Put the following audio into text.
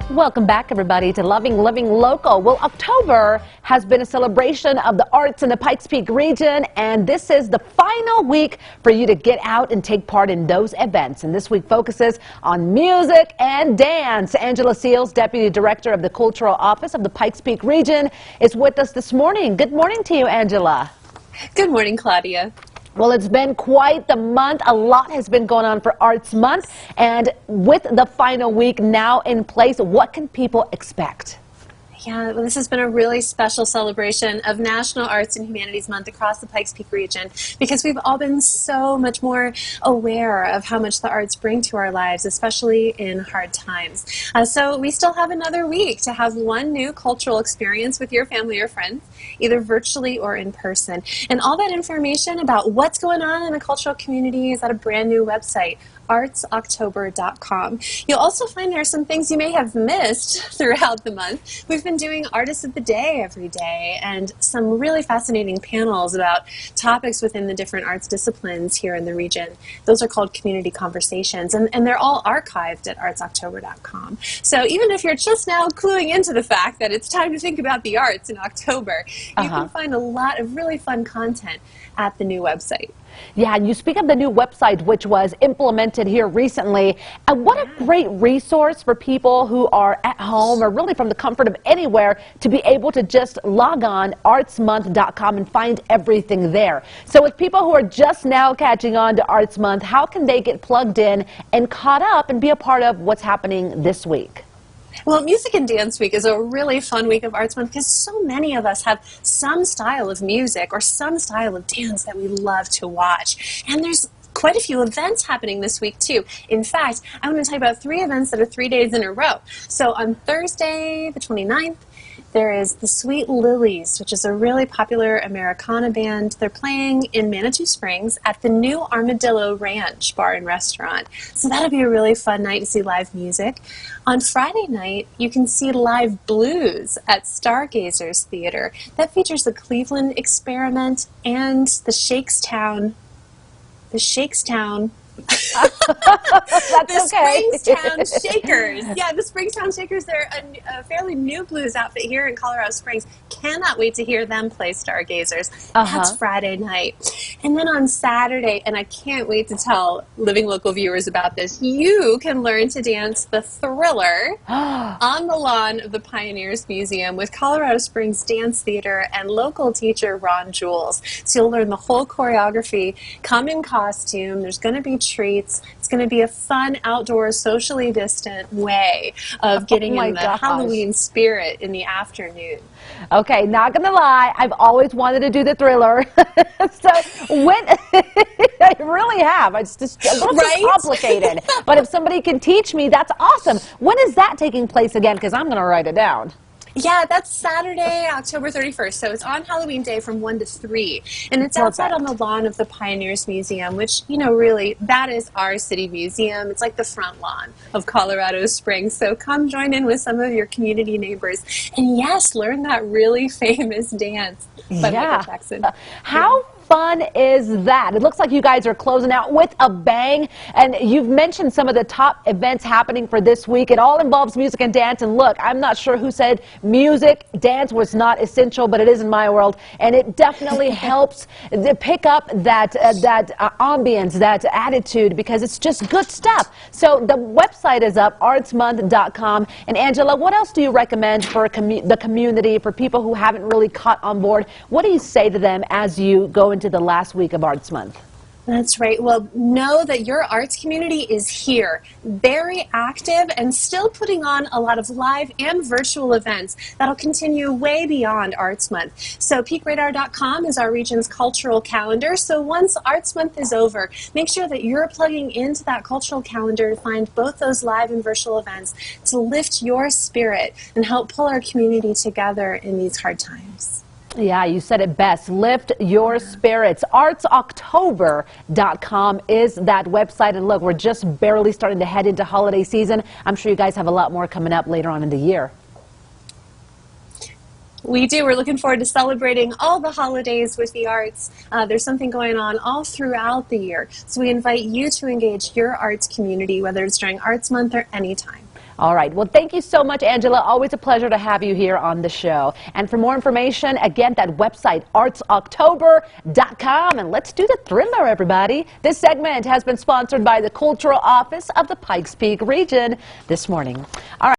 Welcome back, everybody, to Loving Living Local. Well, October has been a celebration of the arts in the Pikes Peak region, and this is the final week for you to get out and take part in those events. And this week focuses on music and dance. Angela Seals, Deputy Director of the Cultural Office of the Pikes Peak region, is with us this morning. Good morning to you, Angela. Good morning, Claudia. Well, it's been quite the month. A lot has been going on for Arts Month. And with the final week now in place, what can people expect? Yeah, well, this has been a really special celebration of National Arts and Humanities Month across the Pikes Peak region because we've all been so much more aware of how much the arts bring to our lives, especially in hard times. So we still have another week to have one new cultural experience with your family or friends, either virtually or in person. And all that information about what's going on in the cultural community is at a brand new website, artsoctober.com. You'll also find there are some things you may have missed throughout the month. We've been doing Artists of the Day every day and some really fascinating panels about topics within the different arts disciplines here in the region. Those are called community conversations, and they're all archived at artsoctober.com. So even if you're just now cluing into the fact that it's time to think about the arts in October, you can find a lot of really fun content at the new website. Yeah, and you speak of the new website, which was implemented here recently. And what a great resource for people who are at home or really from the comfort of anywhere to be able to just log on artsmonth.com and find everything there. So with people who are just now catching on to Arts Month, how can they get plugged in and caught up and be a part of what's happening this week? Well, Music and Dance Week is a really fun week of Arts Month because so many of us have some style of music or some style of dance that we love to watch. And there's quite a few events happening this week, too. In fact, I'm going to tell you about 3 events that are 3 days in a row. So on Thursday, the 29th, there is the Sweet Lilies, which is a really popular Americana band. They're playing in Manitou Springs at the new Armadillo Ranch Bar and Restaurant. So that'll be a really fun night to see live music. On Friday night, you can see live blues at Stargazers Theater. That features the Cleveland Experiment and the Shakestown. That's okay. Springstown Shakers. Yeah, the Springstown Shakers, they're a fairly new blues outfit here in Colorado Springs. Cannot wait to hear them play Stargazers. That's Friday night. And then on Saturday, and I can't wait to tell Living Local viewers about this, you can learn to dance the Thriller on the lawn of the Pioneers Museum with Colorado Springs Dance Theater and local teacher Ron Jules. So you'll learn the whole choreography, come in costume, there's going to be treats. It's going to be a fun, outdoor, socially distant way of getting in the Halloween spirit in the afternoon. Okay, not going to lie, I've always wanted to do the Thriller. So when I really have. It's just a little too complicated. But if somebody can teach me, that's awesome. When is that taking place again? Because I'm going to write it down. Yeah, that's Saturday, October 31st. So it's on Halloween Day from 1 to 3. And it's outside on the lawn of the Pioneers Museum, which, you know, really, that is our city museum. It's like the front lawn of Colorado Springs. So come join in with some of your community neighbors. And yes, learn that really famous dance by Michael Jackson. How fun is that? It looks like you guys are closing out with a bang, and you've mentioned some of the top events happening for this week. It all involves music and dance, and look, I'm not sure who said music, dance was not essential, but it is in my world, and it definitely helps to pick up that ambience, that attitude, because it's just good stuff. So the website is up, artsmonth.com, and Angela, what else do you recommend for the community, for people who haven't really caught on board? What do you say to them as you go into the last week of Arts Month? That's right. Well, know that your arts community is here, very active and still putting on a lot of live and virtual events that'll continue way beyond Arts Month. So peakradar.com is our region's cultural calendar. So once Arts Month is over, make sure that you're plugging into that cultural calendar to find both those live and virtual events to lift your spirit and help pull our community together in these hard times. Yeah, you said it best. Lift your spirits. Artsoctober.com is that website. And look, we're just barely starting to head into holiday season. I'm sure you guys have a lot more coming up later on in the year. We do. We're looking forward to celebrating all the holidays with the arts. There's something going on all throughout the year. So we invite you to engage your arts community, whether it's during Arts Month or any time. All right. Well, thank you so much, Angela. Always a pleasure to have you here on the show. And for more information, again, that website, artsoctober.com. And let's do the Thriller, everybody. This segment has been sponsored by the Cultural Office of the Pikes Peak Region this morning. All right.